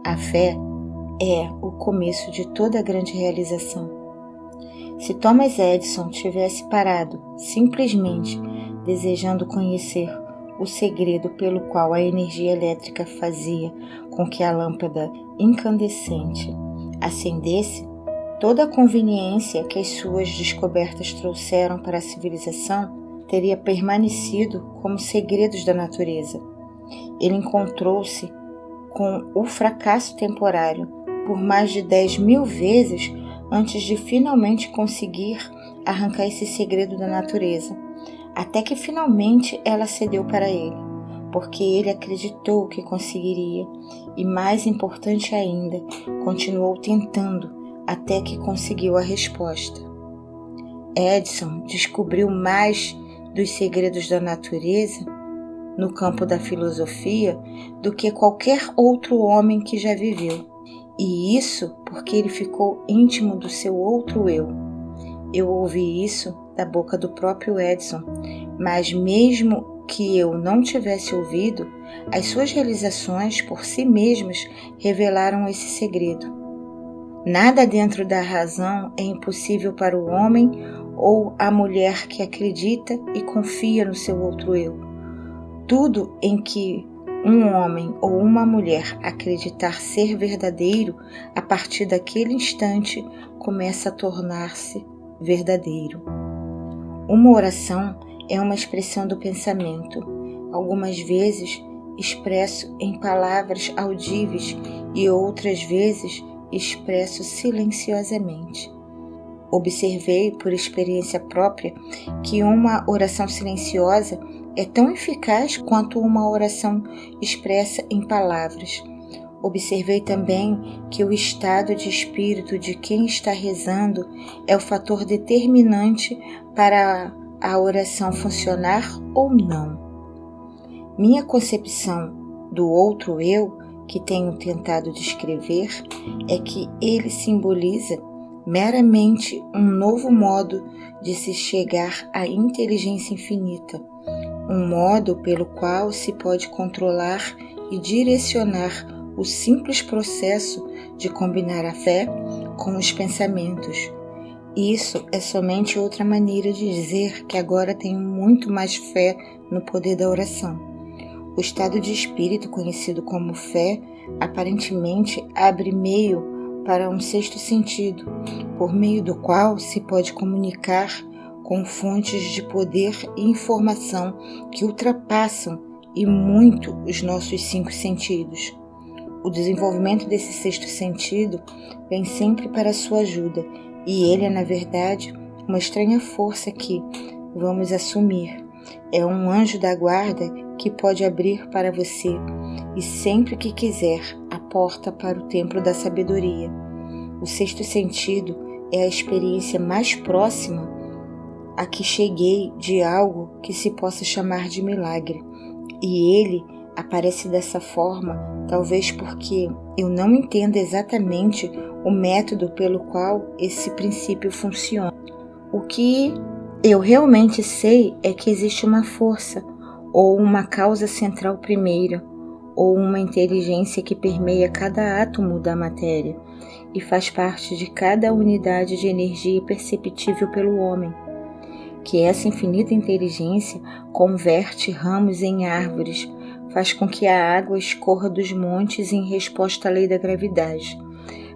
A fé é o começo de toda grande realização. Se Thomas Edison tivesse parado simplesmente desejando conhecer o segredo pelo qual a energia elétrica fazia com que a lâmpada incandescente acendesse, toda a conveniência que as suas descobertas trouxeram para a civilização teria permanecido como segredos da natureza. Ele encontrou-se com o fracasso temporário por mais de 10.000 vezes antes de finalmente conseguir arrancar esse segredo da natureza, até que finalmente ela cedeu para ele, porque ele acreditou que conseguiria e, mais importante ainda, continuou tentando até que conseguiu a resposta. Edison descobriu mais dos segredos da natureza no campo da filosofia do que qualquer outro homem que já viveu. E isso porque ele ficou íntimo do seu outro eu. Eu ouvi isso da boca do próprio Edison, mas mesmo que eu não tivesse ouvido, as suas realizações por si mesmas revelaram esse segredo. Nada dentro da razão é impossível para o homem ou a mulher que acredita e confia no seu outro eu. Tudo em que um homem ou uma mulher acreditar ser verdadeiro, a partir daquele instante começa a tornar-se verdadeiro. Uma oração é uma expressão do pensamento, algumas vezes expresso em palavras audíveis e outras vezes expresso silenciosamente. Observei por experiência própria que uma oração silenciosa é tão eficaz quanto uma oração expressa em palavras. Observei também que o estado de espírito de quem está rezando é o fator determinante para a oração funcionar ou não. Minha concepção do outro eu, que tenho tentado descrever, é que ele simboliza meramente um novo modo de se chegar à inteligência infinita, um modo pelo qual se pode controlar e direcionar o simples processo de combinar a fé com os pensamentos. Isso é somente outra maneira de dizer que agora tenho muito mais fé no poder da oração. O estado de espírito conhecido como fé aparentemente abre meio para um sexto sentido, por meio do qual se pode comunicar com fontes de poder e informação que ultrapassam e muito os nossos 5 sentidos. O desenvolvimento desse sexto sentido vem sempre para a sua ajuda, e ele é, na verdade, uma estranha força que, vamos assumir, é um anjo da guarda que pode abrir para você, e sempre que quiser, a porta para o templo da sabedoria. O sexto sentido é a experiência mais próxima a que cheguei de algo que se possa chamar de milagre, e ele aparece dessa forma, talvez porque eu não entendo exatamente o método pelo qual esse princípio funciona. O que eu realmente sei é que existe uma força, ou uma causa central primeira, ou uma inteligência que permeia cada átomo da matéria e faz parte de cada unidade de energia perceptível pelo homem, que essa infinita inteligência converte ramos em árvores, faz com que a água escorra dos montes em resposta à lei da gravidade,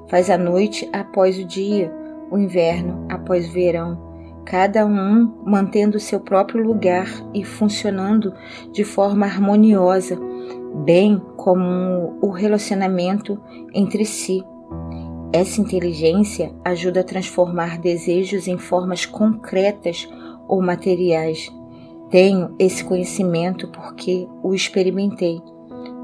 faz a noite após o dia, o inverno após o verão, cada um mantendo seu próprio lugar e funcionando de forma harmoniosa, bem como o relacionamento entre si. Essa inteligência ajuda a transformar desejos em formas concretas ou materiais. Tenho esse conhecimento porque o experimentei.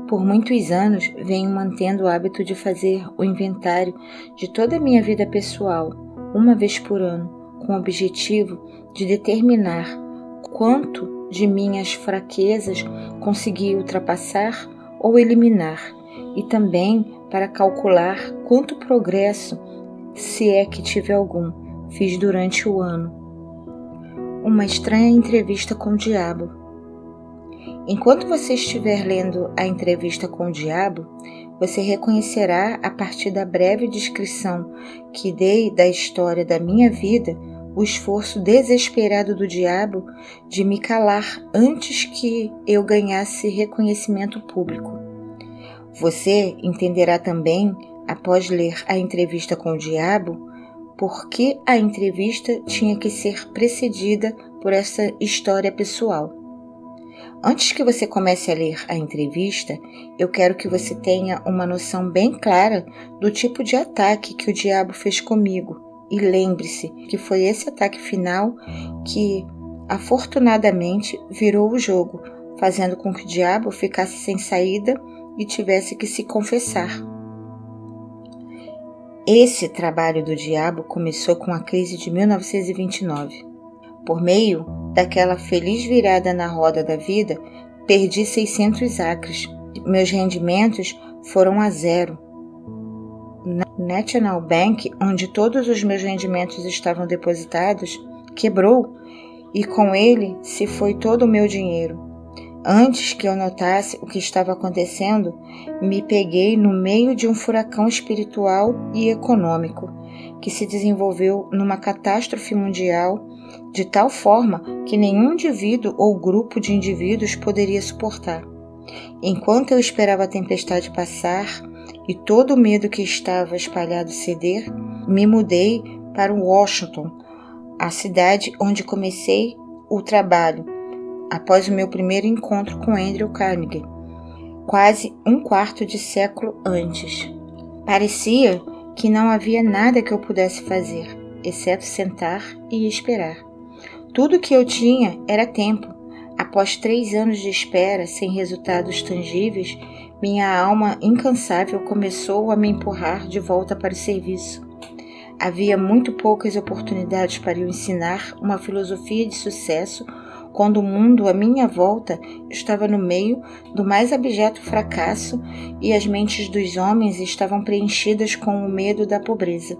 Por muitos anos venho mantendo o hábito de fazer o inventário de toda a minha vida pessoal, uma vez por ano, com o objetivo de determinar quanto de minhas fraquezas consegui ultrapassar ou eliminar, e também para calcular quanto progresso, se é que tive algum, fiz durante o ano. Uma estranha entrevista com o diabo. Enquanto você estiver lendo a entrevista com o diabo, você reconhecerá, a partir da breve descrição que dei da história da minha vida, o esforço desesperado do diabo de me calar antes que eu ganhasse reconhecimento público. Você entenderá também, após ler a entrevista com o diabo, por que a entrevista tinha que ser precedida por essa história pessoal. Antes que você comece a ler a entrevista, eu quero que você tenha uma noção bem clara do tipo de ataque que o diabo fez comigo. E lembre-se que foi esse ataque final que, afortunadamente, virou o jogo, fazendo com que o diabo ficasse sem saída e tivesse que se confessar. Esse trabalho do diabo começou com a crise de 1929. Por meio daquela feliz virada na roda da vida, perdi 600 acres. Meus rendimentos foram a zero. National Bank, onde todos os meus rendimentos estavam depositados, quebrou e com ele se foi todo o meu dinheiro. Antes que eu notasse o que estava acontecendo, me peguei no meio de um furacão espiritual e econômico, que se desenvolveu numa catástrofe mundial de tal forma que nenhum indivíduo ou grupo de indivíduos poderia suportar. Enquanto eu esperava a tempestade passar e todo o medo que estava espalhado ceder, me mudei para Washington, a cidade onde comecei o trabalho, após o meu primeiro encontro com Andrew Carnegie, quase um quarto de século antes. Parecia que não havia nada que eu pudesse fazer, exceto sentar e esperar. Tudo que eu tinha era tempo. Após 3 anos de espera, sem resultados tangíveis, minha alma incansável começou a me empurrar de volta para o serviço. Havia muito poucas oportunidades para eu ensinar uma filosofia de sucesso quando o mundo à minha volta estava no meio do mais abjeto fracasso e as mentes dos homens estavam preenchidas com o medo da pobreza.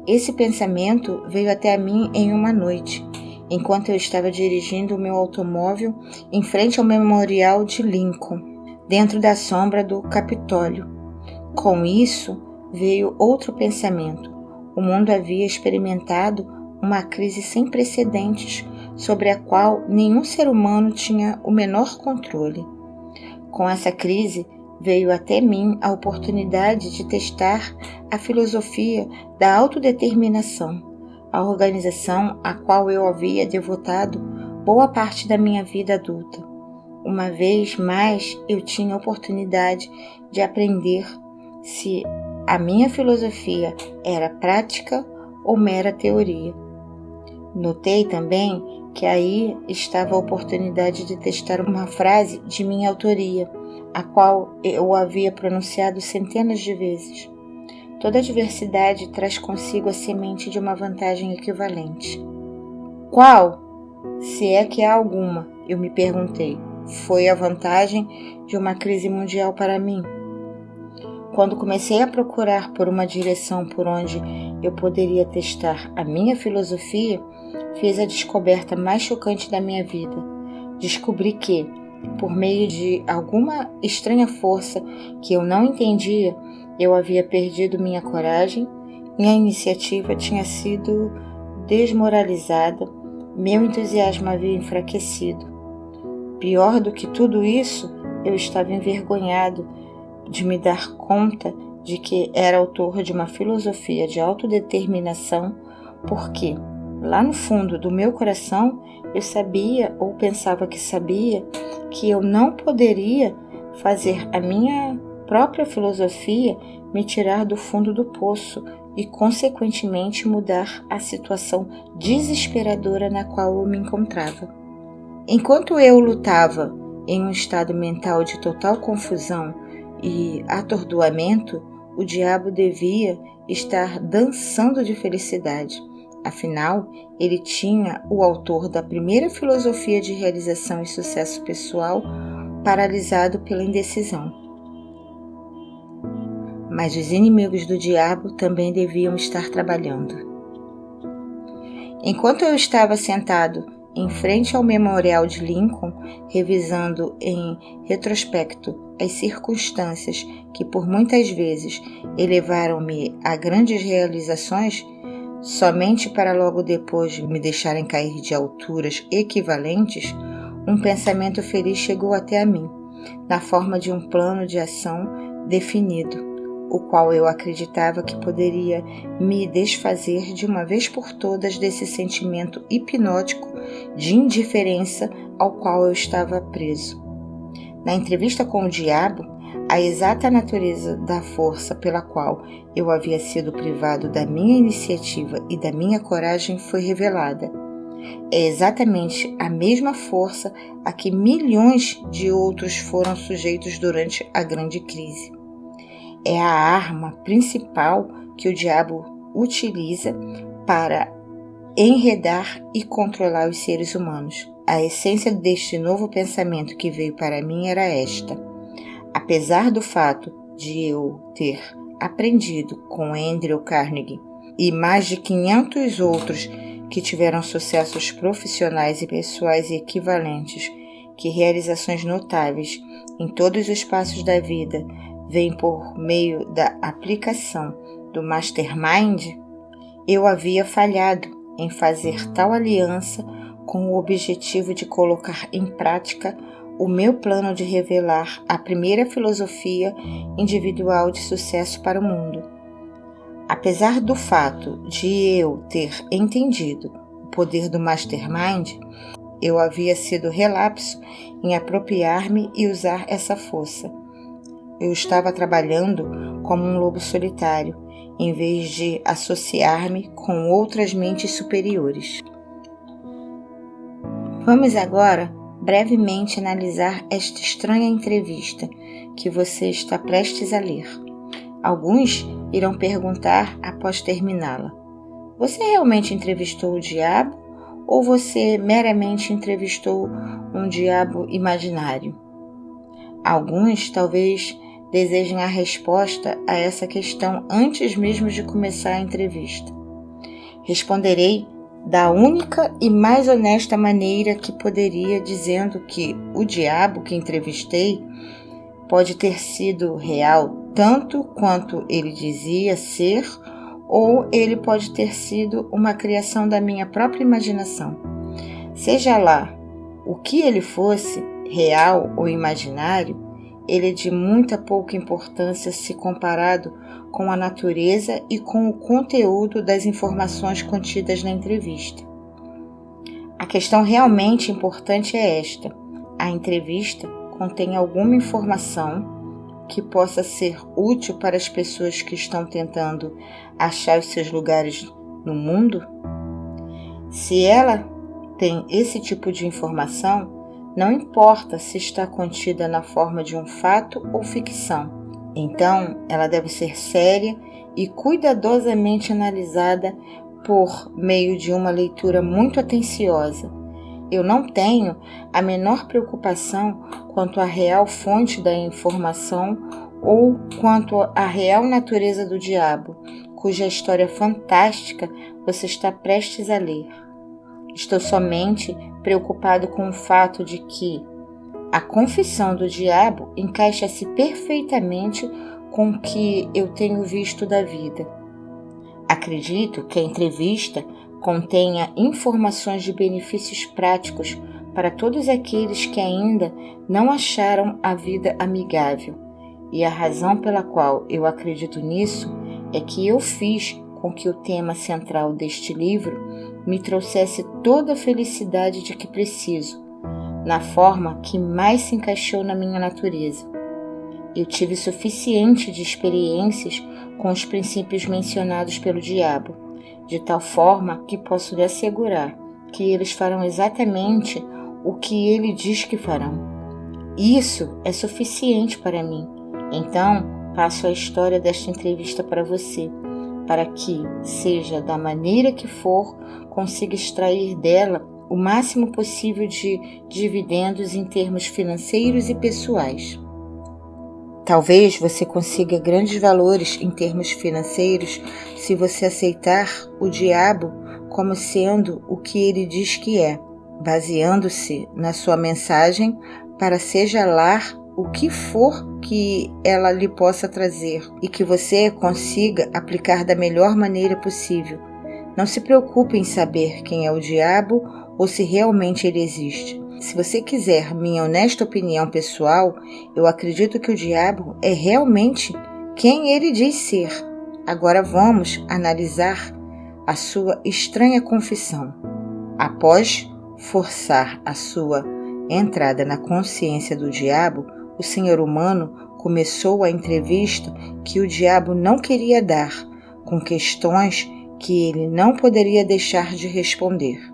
Esse pensamento veio até a mim em uma noite, enquanto eu estava dirigindo o meu automóvel em frente ao Memorial de Lincoln, dentro da sombra do Capitólio. Com isso veio outro pensamento. O mundo havia experimentado uma crise sem precedentes, sobre a qual nenhum ser humano tinha o menor controle. Com essa crise, veio até mim a oportunidade de testar a filosofia da autodeterminação, a organização a qual eu havia devotado boa parte da minha vida adulta. Uma vez mais, eu tinha a oportunidade de aprender se a minha filosofia era prática ou mera teoria. Notei também que aí estava a oportunidade de testar uma frase de minha autoria, a qual eu havia pronunciado centenas de vezes. Toda adversidade traz consigo a semente de uma vantagem equivalente. Qual, se é que há alguma, eu me perguntei, foi a vantagem de uma crise mundial para mim? Quando comecei a procurar por uma direção por onde eu poderia testar a minha filosofia, fiz a descoberta mais chocante da minha vida. Descobri que, por meio de alguma estranha força que eu não entendia, eu havia perdido minha coragem, minha iniciativa tinha sido desmoralizada, meu entusiasmo havia enfraquecido. Pior do que tudo isso, eu estava envergonhado de me dar conta de que era autor de uma filosofia de autodeterminação, porque, lá no fundo do meu coração, eu sabia, ou pensava que sabia, que eu não poderia fazer a minha própria filosofia me tirar do fundo do poço e, consequentemente, mudar a situação desesperadora na qual eu me encontrava. Enquanto eu lutava em um estado mental de total confusão e atordoamento, o diabo devia estar dançando de felicidade. Afinal, ele tinha o autor da primeira filosofia de realização e sucesso pessoal paralisado pela indecisão. Mas os inimigos do diabo também deviam estar trabalhando. Enquanto eu estava sentado em frente ao Memorial de Lincoln, revisando em retrospecto as circunstâncias que por muitas vezes elevaram-me a grandes realizações, somente para logo depois me deixarem cair de alturas equivalentes, um pensamento feliz chegou até a mim, na forma de um plano de ação definido, o qual eu acreditava que poderia me desfazer de uma vez por todas desse sentimento hipnótico de indiferença ao qual eu estava preso. Na entrevista com o diabo, a exata natureza da força pela qual eu havia sido privado da minha iniciativa e da minha coragem foi revelada. É exatamente a mesma força a que milhões de outros foram sujeitos durante a grande crise. É a arma principal que o diabo utiliza para enredar e controlar os seres humanos. A essência deste novo pensamento que veio para mim era esta. Apesar do fato de eu ter aprendido com Andrew Carnegie e mais de 500 outros que tiveram sucessos profissionais e pessoais equivalentes, que realizações notáveis em todos os passos da vida vêm por meio da aplicação do Mastermind, eu havia falhado em fazer tal aliança com o objetivo de colocar em prática o meu plano de revelar a primeira filosofia individual de sucesso para o mundo. Apesar do fato de eu ter entendido o poder do Mastermind, eu havia sido relapso em apropriar-me e usar essa força. Eu estava trabalhando como um lobo solitário, em vez de associar-me com outras mentes superiores. Vamos agora brevemente analisar esta estranha entrevista que você está prestes a ler. Alguns irão perguntar após terminá-la: você realmente entrevistou o diabo ou você meramente entrevistou um diabo imaginário? Alguns talvez desejem a resposta a essa questão antes mesmo de começar a entrevista. Responderei da única e mais honesta maneira que poderia, dizendo que o diabo que entrevistei pode ter sido real tanto quanto ele dizia ser, ou ele pode ter sido uma criação da minha própria imaginação. Seja lá o que ele fosse, real ou imaginário, ele é de muita pouca importância se comparado com a natureza e com o conteúdo das informações contidas na entrevista. A questão realmente importante é esta: a entrevista contém alguma informação que possa ser útil para as pessoas que estão tentando achar os seus lugares no mundo? Se ela tem esse tipo de informação, não importa se está contida na forma de um fato ou ficção. Então, ela deve ser séria e cuidadosamente analisada por meio de uma leitura muito atenciosa. Eu não tenho a menor preocupação quanto à real fonte da informação ou quanto à real natureza do diabo, cuja história fantástica você está prestes a ler. Estou somente preocupado com o fato de que a confissão do diabo encaixa-se perfeitamente com o que eu tenho visto da vida. Acredito que a entrevista contenha informações de benefícios práticos para todos aqueles que ainda não acharam a vida amigável, e a razão pela qual eu acredito nisso é que eu fiz com que o tema central deste livro me trouxesse toda a felicidade de que preciso, na forma que mais se encaixou na minha natureza. Eu tive suficiente de experiências com os princípios mencionados pelo diabo, de tal forma que posso lhe assegurar que eles farão exatamente o que ele diz que farão. Isso é suficiente para mim. Então, passo a história desta entrevista para você, para que, seja da maneira que for, consiga extrair dela o máximo possível de dividendos em termos financeiros e pessoais. Talvez você consiga grandes valores em termos financeiros se você aceitar o diabo como sendo o que ele diz que é, baseando-se na sua mensagem para seja lá o que for que ela lhe possa trazer e que você consiga aplicar da melhor maneira possível. Não se preocupe em saber quem é o diabo ou se realmente ele existe. Se você quiser minha honesta opinião pessoal, eu acredito que o diabo é realmente quem ele diz ser. Agora vamos analisar a sua estranha confissão. Após forçar a sua entrada na consciência do diabo, o senhor humano começou a entrevista que o diabo não queria dar, com questões que ele não poderia deixar de responder.